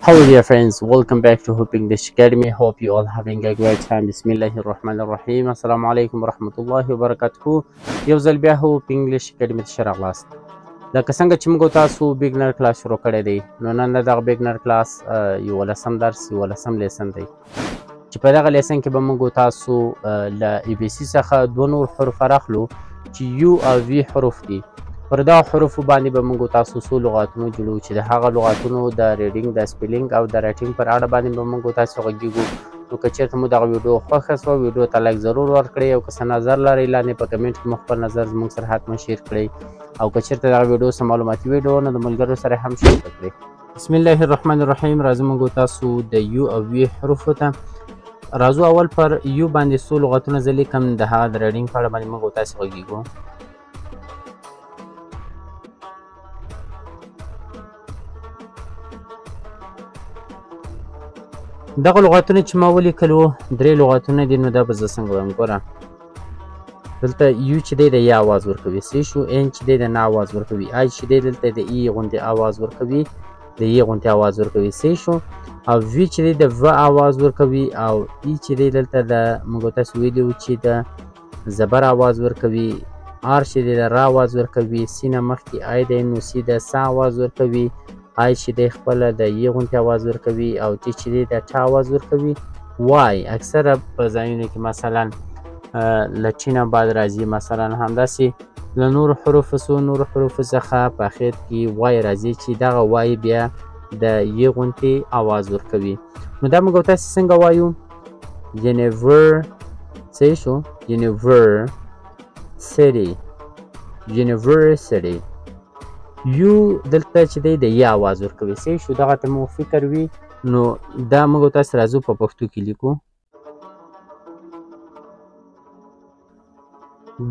Hello dear friends, welcome back to Hope English Academy. Hope you all having a great time. Bismillahirrahmanirrahim. Assalamu alaikum warahmatullahi wabarakatuh. یو ځل بیا Hope English Academy ته راغلاست. لکه څنګه چې موږ تاسو بیګنر کلاس شروع کړی دی، نو نن دغه بیګنر کلاس یو لسم درس یو لسم لیسن دی چې په دغه لیسن کې به موږ تاسو له ABC څخه دوه نور حروف راخلو چې U او V حروف دي. پر دا حروفو باندې به موږ تاسو څو لغاتونه جوړو چې د هغه لغاتونو د ریډینګ، د سپیلینګ او د رایټینګ پر اړه باندې به موږ تاسو غږیږو. نو که چېرته مو دغه ویډیو خوښه شوه، ویډیو ته لایک ضرور ورکړئ، او که څه نظر لرئ لاندې په کمنټ کې مو خپل نظر زموږ سره حتما شیر کړئ، او که چېرته دغه ویډیو څه معلوماتي ویډیو نه د ملګرو سره هم شیر کړئ. بسم الله الرحمن الرحیم. راځو موږ تاسو د U او V حروفو ته. راځو اول پر U باندې څو لغتونه زه لیکم، د هغه د ریډینګ په اړه باندې موږ تاسو غږیږو. دغه لغاتونه چې ما ولیکل وو درې لغاتونه دي، نو دا به زه څنګه وایم. ګوره دلته U چې دی د ی اواز ورکوي، سی شو. N چې دی د ن اواز ورکوي، I چې دی دلته د ای غوندې اواز ورکوي، د ی غوندې اواز ورکوي، سی شو. او V چې دی د و اواز ورکوي، او ای چې دی دلته د موږ تاسو ویلي وو چې د زبر اواز ورکوي، R چې دی د ر اواز ورکوي، سی نه مخکې I دی نو سی د س اواز ورکوي، I چې دی خپله د ی غوندې اواز ورکوي، او T چې دی د ټ اواز ورکوي. Y اکثره په ځایونو کې مثلا له ټ نه بعد راځي، مثلا همداسې له نورو حروفو څو نورو حروفو څخه په اخر کې Y راځي چې دغه Y بیا د ی غوندې اواز ورکوي. نو دا موږ تاسې څنګه وایو؟ صحیح شو. University. U دلته چې دی د ی اواز ورکوي، صحیح شو. دغه ته مو فکر وي، نو دا موږ تاسو راځو په پښتو کې لیکو.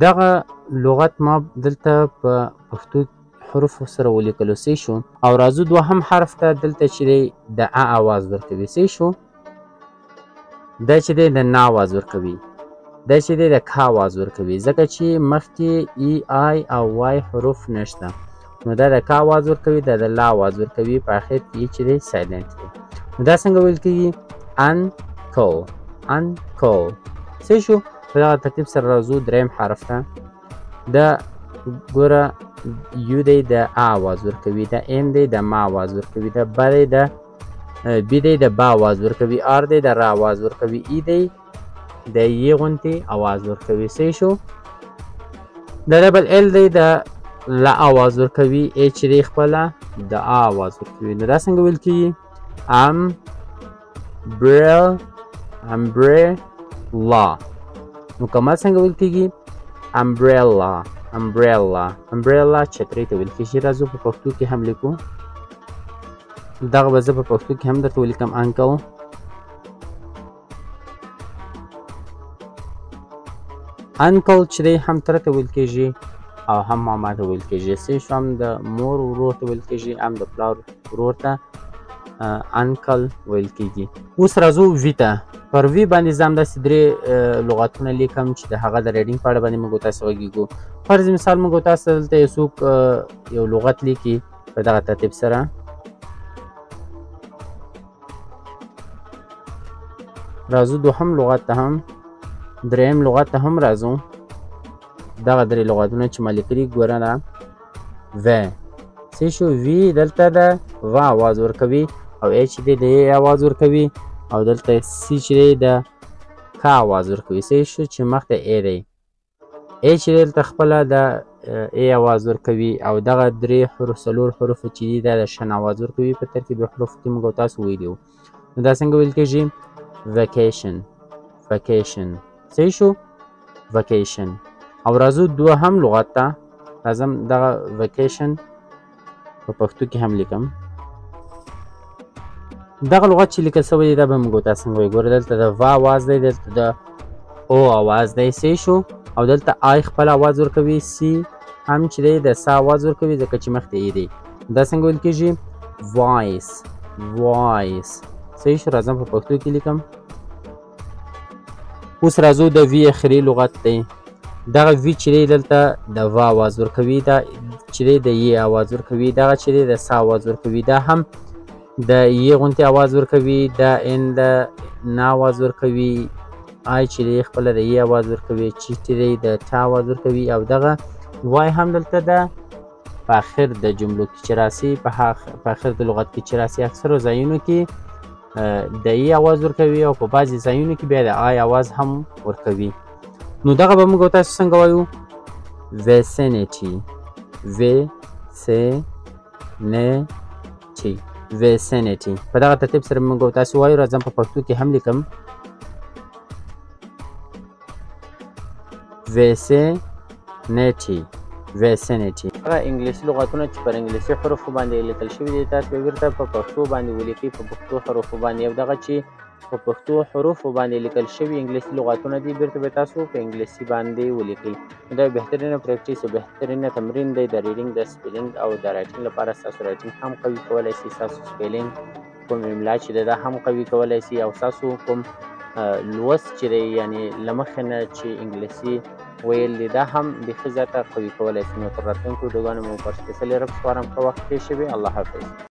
دغه لغت ما دلته په پښتو حروفو سره ولیکلو، صحیح شو. او راځو دوهم حرف ته، دلته چې دی د ا اواز ورکوي، صحیح شو. دا چې دی د ن اواز ورکوي، دا چې دی د ک اواز ورکوي، ځکه چې مخکې ای آی او وای حروف نشته، نو دا د ک اواز ورکوي، دا د ل اواز ورکوي، په اخر کې چې دی سایلنټ دی. نو دا څنګه ویل کېږي؟ uncle. صحیح شو. په دغه ترتیب سره راځو دریم حرف ته. دا ګوره U دی د ا اواز ورکوي، دا M دی د م اواز ورکوي، دا ب دی د B دی د ب اواز ورکوي، R دی د ر اواز ورکوي، E دی د ی غوندې اواز ورکوي، صحیح شو. دا ډبل L دی د ل اواز ورکوي، A چې دی خپله د ا اواز ورکوي. نو دا څنګه ویل کېږي؟ umbrella. مکمل څنګه ویل کېږي؟ umbrella چترۍ ته ویل کېږي. راځو په پښتو کې هم لیکو. دغه به زه په پښتو کې هم درته ولیکم. uncle. چې دی هم تره ته ویل کېږي او هم ماما ته ویل کېږي، صحیح شو. هم د مور ورور ته ویل کېږي، هم د پلار ورور ته انکل ویل کېږي. اوس راځو وي ته. پر وي باندې زه همداسې درې لغاتونه لیکم چې د هغه د ریډینګ په اړه باندې موږ تاسو غږیږو. فرض مثال موږ تاسو دلته یو څوک یو لغت لیکي په دغه ترتیب سره. راځو دوهم لغت ته هم، دریم لغت ته هم راځو. دغه درې لغتونه چې ما لیکلي ګوره دا و، صحیح شو. وي دلته د و اواز ورکوي، او ای چې دی د ی اواز ورکوي، او دلته سی چې دی د ک اواز ورکوي، صحیح شو، چې مخته ای دی. ای چې دلته خپله د ای اواز ورکوي، او دغه درې حروف څلور حروف چې دي دا د شن اواز ورکوي په ترتیبي حروفو کې موږ تاسو ویلي وو. نو دا څنګه ویل کېږي؟ vacation. صحیح شو. vacation. او راځو دوهم لغت ته. راځم دغه vacation په پښتو کې هم لیکم. دغه لغت چې لیکل شوی دی دا به موږ تاسو څنګه وایو؟ ګوره دلته د و اواز دی، دلته د او اواز دی، صحیح شو. او دلته آی خپل اواز ورکوي، سی هم چې دی د س اواز ورکوي ځکه چې مخکې ای دی. دا څنګه ویل کېږي؟ voice. صحیح شو. راځم په پښتو کې لیکم. اوس راځو د وی اخري لغت دی. دغه وی چې دی دلته د و اواز ورکوي، دا چې دی د ی اواز ورکوي، دغه چې دی د س اواز ورکوي، دا هم د ی غونتې اواز ورکوي، د ان د نه اواز ورکوي، آی چې دی خپله د ی اواز ورکوي، چې چې دی د ټ اواز ورکوي، او دغه وای هم دلته ده په اخر د جملو کې چې راسي، په اخر د لغت کې چې راسي، اکثرو ځایونو کې د ای اواز ورکوي او په بعضې ځایونو کې بیا د آی اواز هم ورکوي. نو دغه به موږ او تاسو څنګه وایو؟ vicinity vicinity په دغه ترتیب سره موږ او تاسو وایو. راځم په پښتو کې هم لیکم vicinity. هغه انګلیسي لغتونه چې پر انګلیسي حروفو باندې لیکل شوي دي تاسو به بیرته په پښتو باندې ولیکئ، په پښتو حروفو باندې، او دغه چې په پښتو حروفو باندې لیکل شوي انګلیسي لغتونه دي بیرته به تاسو په انګلیسي باندې ولیکئ. دا بهترینه پریکټیس او بهترینه تمرین دی د ریډینګ، د سپیلینګ او د رایټینګ لپاره. ستاسو رایټینګ هم قوي کولی شي، ستاسو سپیلینګ کوم املا چې دی دا هم قوي کولی شي، او ستاسو کوم لوست چې دی یعنې له مخې نه چې انګلیسي ویل دي دا هم بیخي زیاته قوي کولی شي. نو تر راتلونکو ویډیوګانو مو پر سپیڅلي رب سپارم. ښه وخت تېر شوی. الله حافظ.